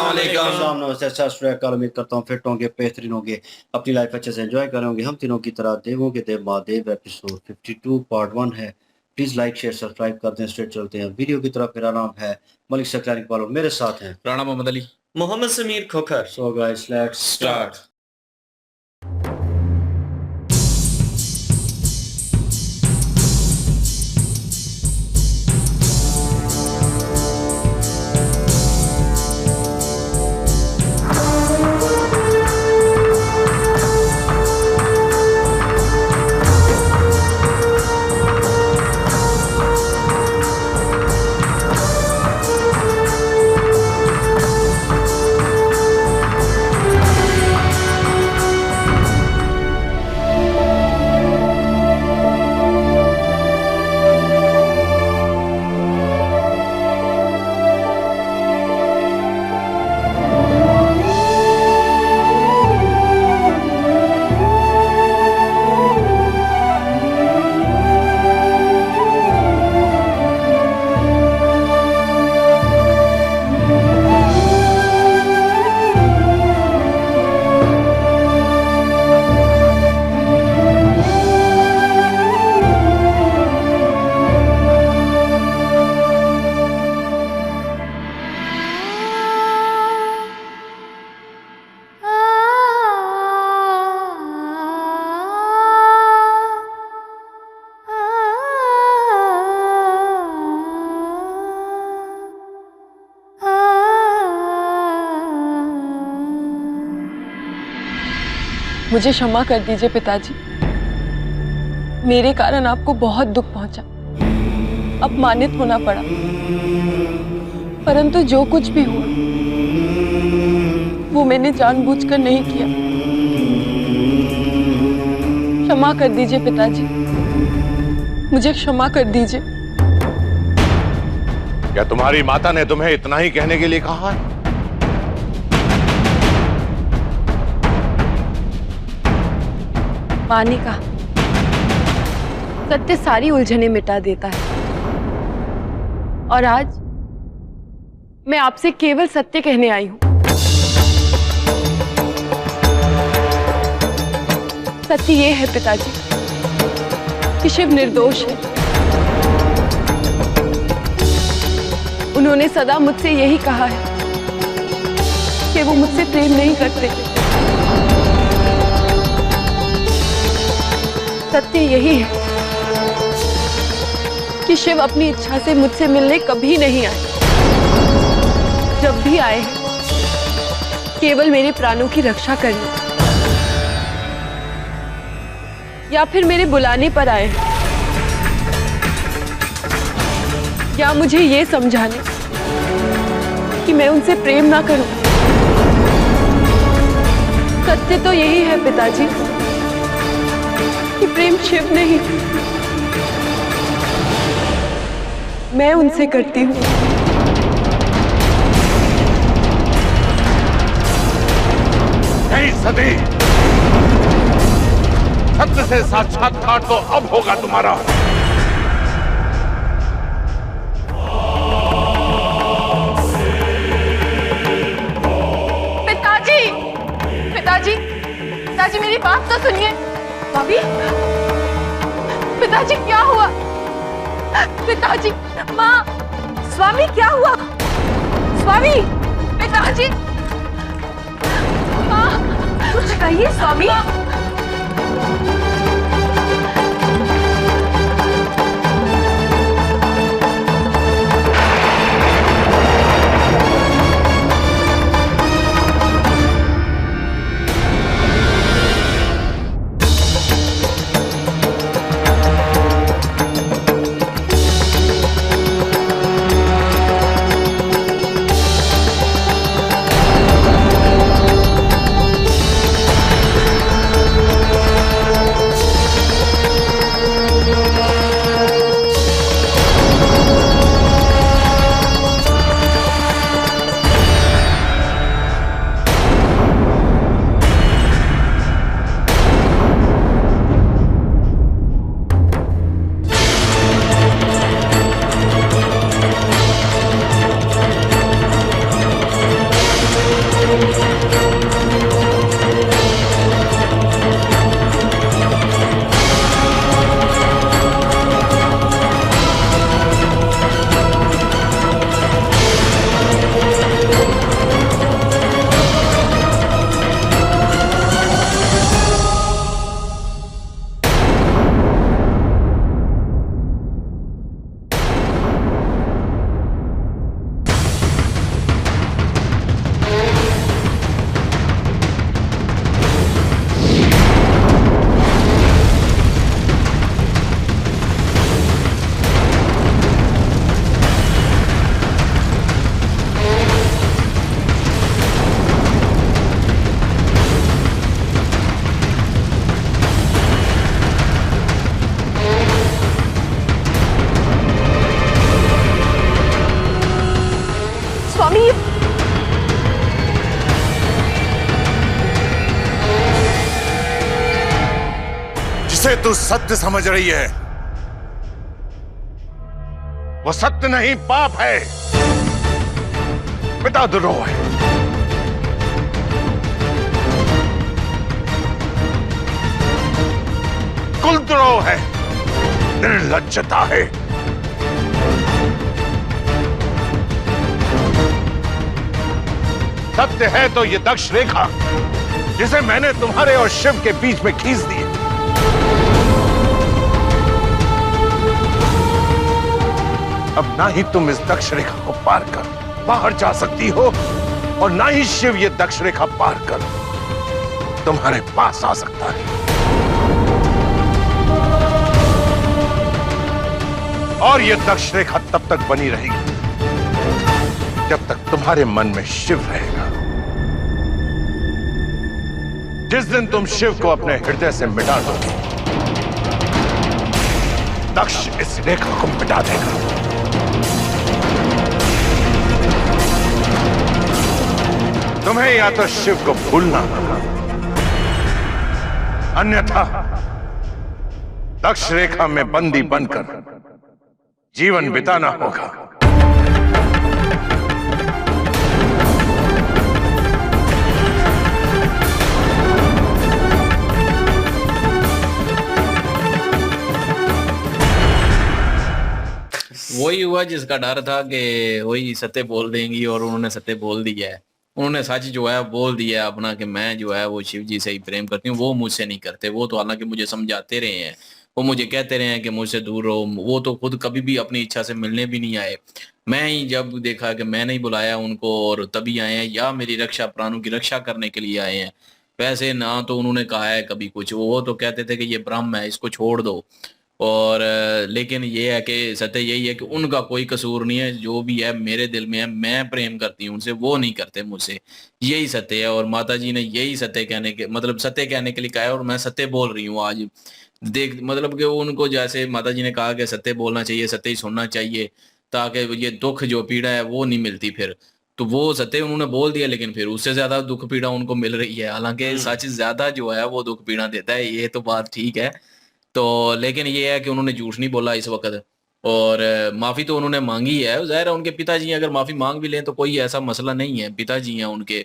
अस्सलाम नमस्ते सत श्री अकाल। उम्मीद करता हूँ फिट होंगे, बेहतरीन होंगे, अपनी लाइफ अच्छे से एंजॉय करेंगे। हम तीनों की तरह देवों के देव महादेव एपिसोड 52 पार्ट 1 है। प्लीज लाइक शेयर सब्सक्राइब कर दें। स्ट्रेट चलते हैं वीडियो की तरफ। मेरा नाम है मलिक सकलानी इकबाल, मेरे साथ हैं Rana Mohammad Ali, Mohammad Sameer Khokhar. So guys let's start. मुझे क्षमा कर दीजिए पिताजी, मेरे कारण आपको बहुत दुख पहुंचा, अपमानित होना पड़ा। परंतु जो कुछ भी हुआ वो मैंने जानबूझकर नहीं किया। क्षमा कर दीजिए पिताजी, मुझे क्षमा कर दीजिए। क्या तुम्हारी माता ने तुम्हें इतना ही कहने के लिए कहा है? माँ ने कहा सत्य सारी उलझनें मिटा देता है, और आज मैं आपसे केवल सत्य कहने आई हूं। सत्य ये है पिताजी कि शिव निर्दोष है। उन्होंने सदा मुझसे यही कहा है कि वो मुझसे प्रेम नहीं करते। सत्य यही है कि शिव अपनी इच्छा से मुझसे मिलने कभी नहीं आए। जब भी आए केवल मेरे प्राणों की रक्षा करने, या फिर मेरे बुलाने पर आए, या मुझे ये समझाने कि मैं उनसे प्रेम ना करूं। सत्य तो यही है पिताजी कि प्रेम शिव नहीं, मैं उनसे करती हूँ। नहीं सती, सत्य से साक्षात्कार तो अब होगा तुम्हारा। पिताजी, पिताजी, पिताजी मेरी बात तो सुनिए। भाभी, पिताजी क्या हुआ? पिताजी, माँ, स्वामी क्या हुआ? स्वामी, पिताजी, माँ, कुछ कहिए स्वामी। तू सत्य समझ रही है, वो सत्य नहीं पाप है, पिताद्रोह है। कुलद्रोह है, निर्लज्जता है। सत्य है तो ये दक्ष रेखा जिसे मैंने तुम्हारे और शिव के बीच में खींच दी है। अब ना ही तुम इस दक्ष रेखा को पार कर बाहर जा सकती हो और ना ही शिव ये दक्ष रेखा पार कर तुम्हारे पास आ सकता है। और ये दक्ष रेखा तब तक बनी रहेगी जब तक तुम्हारे मन में शिव रहेगा। जिस दिन तुम शिव को अपने हृदय से मिटा दोगे, दक्ष इस रेखा को मिटा देगा। तुम्हें या तो शिव को भूलना होगा, अन्यथा दक्ष रेखा में बंदी बनकर जीवन बिताना होगा। वही हुआ जिसका डर था कि वही सत्य बोल देंगी, और उन्होंने सत्य बोल दिया है। उन्होंने सच जो है बोल दिया है अपना कि मैं जो है वो शिव जी से ही प्रेम करती हूँ, वो मुझसे नहीं करते। वो तो हालांकि मुझे समझाते रहे हैं, वो मुझे कहते रहे हैं कि मुझसे दूर रहो। वो तो खुद कभी भी अपनी इच्छा से मिलने भी नहीं आए। मैं ही जब देखा कि मैंने ही बुलाया उनको और तभी आए हैं, या मेरी रक्षा, प्राणों की रक्षा करने के लिए आए हैं। वैसे ना तो उन्होंने कहा है कभी कुछ, वो तो कहते थे कि ये ब्रह्म है, इसको छोड़ दो। और लेकिन ये है कि सत्य यही है कि उनका कोई कसूर नहीं है। जो भी है मेरे दिल में है, मैं प्रेम करती हूँ उनसे, वो नहीं करते मुझसे। यही सत्य है। और माता जी ने यही सत्य कहने के मतलब सत्य कहने के लिए कहा है, और मैं सत्य बोल रही हूँ आज। देख मतलब कि उनको जैसे माता जी ने कहा कि सत्य बोलना चाहिए, सत्य ही सुनना चाहिए, ताकि ये दुख जो पीड़ा है वो नहीं मिलती फिर। तो वो सत्य उन्होंने बोल दिया, लेकिन फिर उससे ज्यादा दुख पीड़ा उनको मिल रही है। हालांकि सच ज्यादा जो है वो दुख पीड़ा देता है, ये तो बात ठीक है। तो लेकिन ये है कि उन्होंने झूठ नहीं बोला इस वक्त। और माफी तो उन्होंने मांगी है। जाहिर है उनके पिताजी अगर माफी मांग भी लें तो कोई ऐसा मसला नहीं है, पिताजी हैं उनके,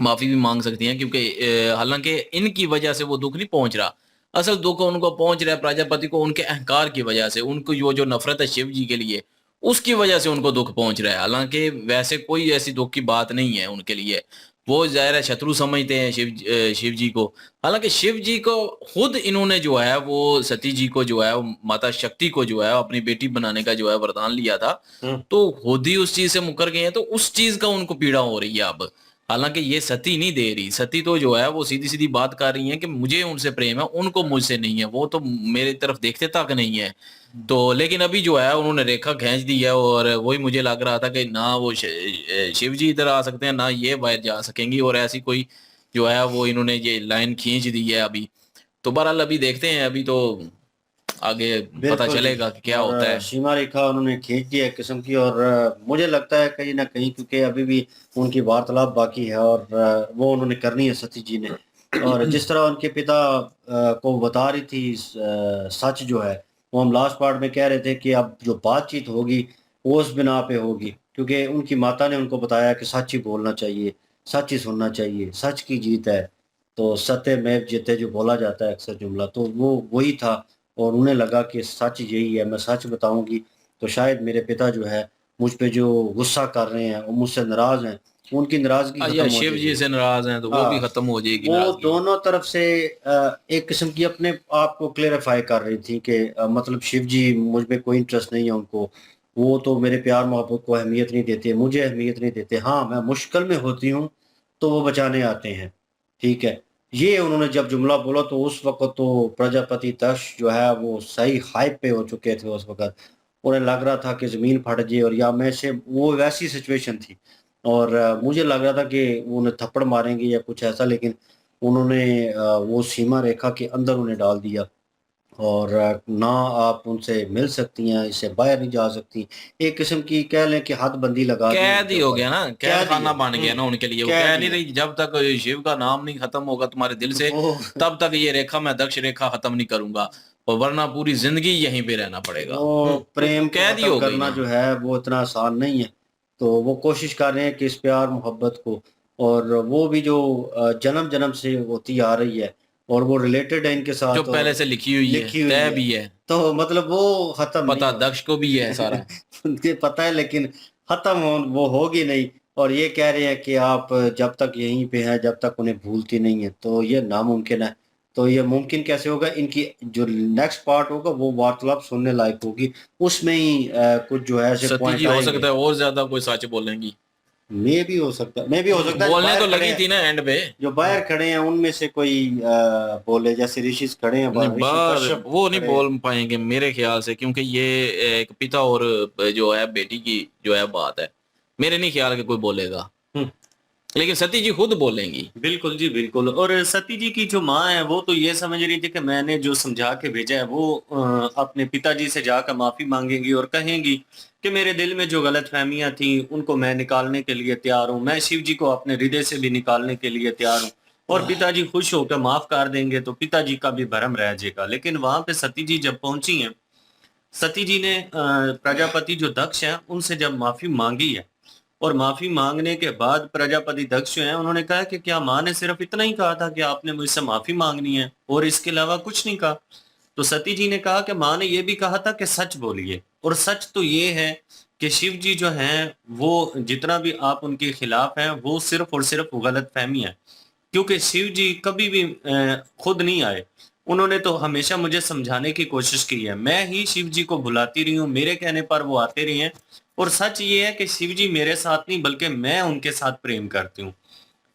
माफी भी मांग सकती हैं। क्योंकि हालांकि इनकी वजह से वो दुख नहीं पहुंच रहा, असल दुख उनको पहुंच रहा है प्रजापति को, उनके अहंकार की वजह से। उनको जो नफरत है शिव जी के लिए, उसकी वजह से उनको दुख पहुंच रहा है। हालांकि वैसे कोई ऐसी दुख की बात नहीं है उनके लिए। वो जाहिर है शत्रु समझते हैं शिव जी को। हालांकि शिव जी को खुद इन्होंने जो है वो सती जी को जो है वो माता शक्ति को जो है अपनी बेटी बनाने का जो है वरदान लिया था, तो खुद ही उस चीज से मुकर गए हैं। तो उस चीज का उनको पीड़ा हो रही है अब। हालांकि ये सती नहीं दे रही, सती तो जो है वो सीधी सीधी बात कर रही है कि मुझे उनसे प्रेम है, उनको मुझसे नहीं है। वो तो मेरी तरफ देखते तक नहीं है। तो लेकिन अभी जो है उन्होंने रेखा खींच दी है, और वही मुझे लग रहा था कि ना वो शिव जी इधर आ सकते हैं, ना ये बाहर जा सकेंगी। और ऐसी कोई जो है वो इन्होंने ये लाइन खींच दी है अभी। तो बहरहाल अभी देखते हैं, अभी तो आगे पता बिल्कुल जी। चलेगा कि क्या और होता है। सीमा रेखा उन्होंने खींच दी है एक किस्म की। और मुझे लगता है कहीं ना कहीं क्योंकि अभी भी उनकी वार्तालाप बाकी है, और वो उन्होंने करनी है सती जी ने। और जिस तरह उनके पिता को बता रही थी सच जो है, वो हम लास्ट पार्ट में कह रहे थे कि अब जो बातचीत होगी वो उस बिना पे होगी, क्योंकि उनकी माता ने उनको बताया कि सच ही बोलना चाहिए, सच ही सुनना चाहिए, सच की जीत है। तो सत्य में जीते जो बोला जाता है अक्सर जुमला, तो वो वही था। और उन्हें लगा कि सच यही है, मैं सच बताऊंगी तो शायद मेरे पिता जो है मुझ पे जो गुस्सा कर रहे हैं, वो मुझसे नाराज हैं, उनकी नाराजगी या खत्म हो शिव जी जाएगी। से नाराज हैं तो वो भी हाँ, खत्म हो जाएगी वो नाराजगी। दोनों तरफ से एक किस्म की अपने आप को क्लेरिफाई कर रही थी कि मतलब शिव जी मुझ में कोई इंटरेस्ट नहीं है उनको। वो तो मेरे प्यार मोहब्बत को अहमियत नहीं देते, मुझे अहमियत नहीं देते। हाँ, मैं मुश्किल में होती हूँ तो वो बचाने आते हैं। ठीक है, ये उन्होंने जब जुमला बोला तो उस वक्त तो प्रजापति दक्ष जो है वो सही हाइप पे हो चुके थे उस वक्त। उन्हें लग रहा था कि जमीन फट जाए, और या मैं से वो वैसी सिचुएशन थी। और मुझे लग रहा था कि वो उन्हें थप्पड़ मारेंगे या कुछ ऐसा, लेकिन उन्होंने वो सीमा रेखा के अंदर उन्हें डाल दिया। और ना आप उनसे मिल सकती हैं, इससे बाहर नहीं जा सकती। एक किस्म की कह लें कि हदबंदी लगा दी कैद उनके ही हो ऊपर। गया ना, कैद कैद ही खाना है। बन गया ना उनके लिए। वो कैद कह ही नहीं है। रही जब तक शिव का नाम नहीं खत्म होगा तुम्हारे दिल से, वो तब तक ये रेखा, मैं दक्ष रेखा खत्म नहीं करूंगा, और वरना पूरी जिंदगी यहीं पे रहना पड़ेगा। वो तो प्रेम को कैद ही ख़त्म हो गई करना ना। जो है वो इतना आसान नहीं है। तो वो कोशिश कर रहे हैं कि इस प्यार मोहब्बत को, और वो भी जो जन्म-जन्म से होती आ रही है, और वो रिलेटेड है इनके जो साथ, पहले और से लिखी हुई है, लिखी हुई तय है। भी है, तो मतलब वो ख़त्म नहीं पता होगी। दक्ष को भी है सारा। उनके पता है, लेकिन ख़त्म हो वो होगी नहीं। और ये कह रहे हैं कि आप जब तक यहीं पे हैं, जब तक उन्हें भूलती नहीं है, तो ये नामुमकिन है। तो ये मुमकिन कैसे होगा? इनकी जो नेक्स्ट पार्ट होगा वो वार्तालाप सुनने लायक होगी। उसमें ही कुछ जो है ऐसे सती जी पॉइंट हो आएँगे। सकता है और ज्यादा कोई सच बोलेंगी। मे भी हो सकता है जो बोलने तो बाहर खड़े लगी हैं, थी ना एंड पे। जो बाहर खड़े हैं उनमें से कोई बोले, जैसे ऋषि खड़े हैं नहीं बाहर, ऋषि बाहर कश्यप वो नहीं खड़े हैं। बोल पाएंगे मेरे ख्याल से, क्योंकि ये एक पिता और जो है बेटी की जो है बात है। मेरे नहीं ख्याल कि कोई बोलेगा, हुँ, लेकिन सती जी खुद बोलेंगी। बिल्कुल जी, बिल्कुल। और सती जी की जो माँ है, वो तो ये समझ रही थी कि मैंने जो समझा के भेजा है, वो अपने पिताजी से जाकर माफ़ी माँगेंगी और कहेंगी कि मेरे दिल में जो गलतफ़हमियाँ थी, उनको मैं निकालने के लिए तैयार हूँ। मैं शिव जी को अपने हृदय से भी निकालने के लिए तैयार हूँ। और पिताजी खुश होकर माफ़ कर देंगे, तो पिताजी का भी भरम रह जाएगा। लेकिन वहाँ पे सती जी जब पहुँची हैं, सती जी ने प्रजापति जो दक्ष हैं, उनसे जब माफ़ी माँगी है, और माफ़ी माँगने के बाद प्रजापति दक्ष जो हैं, उन्होंने कहा कि क्या माँ ने सिर्फ़ इतना ही कहा था कि आपने मुझसे माफ़ी माँगनी है और इसके अलावा कुछ नहीं कहा? तो सती जी ने कहा कि माँ ने ये भी कहा था कि सच बोलिए, और सच तो ये है कि शिव जी जो हैं, वो जितना भी आप उनके खिलाफ हैं, वो सिर्फ़ और सिर्फ़ गलतफ़हमी है। क्योंकि शिव जी कभी भी खुद नहीं आए। उन्होंने तो हमेशा मुझे समझाने की कोशिश की है। मैं ही शिव जी को बुलाती रही हूँ, मेरे कहने पर वो आते रहे हैं। और सच ये है कि शिव जी मेरे साथ नहीं, बल्कि मैं उनके साथ प्रेम करती हूँ।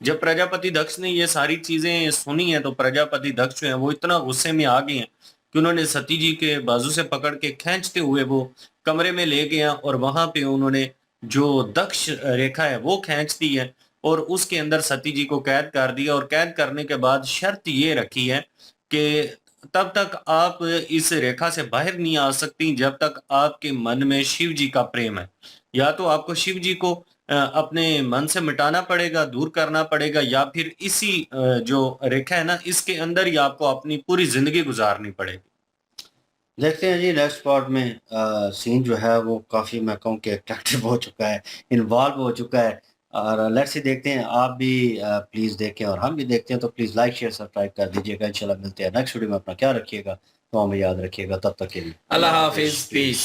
जब प्रजापति दक्ष ने ये सारी चीज़ें सुनी हैं, तो प्रजापति दक्ष जो हैं, वो इतना गुस्से में आ गए हैं कि उन्होंने सती जी के बाजू से पकड़ के खींचते हुए वो कमरे में ले गए हैं, और वहाँ पे उन्होंने जो दक्ष रेखा है, वो खींच दी है, और उसके अंदर सती जी को कैद कर दिया। और कैद करने के बाद शर्त ये रखी है कि तब तक आप इस रेखा से बाहर नहीं आ सकती, जब तक आपके मन में शिव जी का प्रेम है। या तो आपको शिव जी को अपने मन से मिटाना पड़ेगा, दूर करना पड़ेगा, या फिर इसी जो रेखा है ना, इसके अंदर ही आपको अपनी पूरी ज़िंदगी गुज़ारनी पड़ेगी। देखते हैं जी नेक्स्ट पार्ट में सीन जो है वो काफ़ी, मैं कहूँ कि अट्रैक्टिव हो चुका है, इन्वॉल्व हो चुका है। और लेट्स सी, देखते हैं आप भी प्लीज़ देखें और हम भी देखते हैं। तो प्लीज़ लाइक शेयर सब्सक्राइब कर दीजिएगा। इंशाल्लाह मिलते हैं नेक्स्ट वीडियो में। अपना ख्याल रखिएगा, तो हमें याद रखिएगा। तब तक के लिए अल्लाह अल्लाह हाफिज, हाफ़िज़। पीस।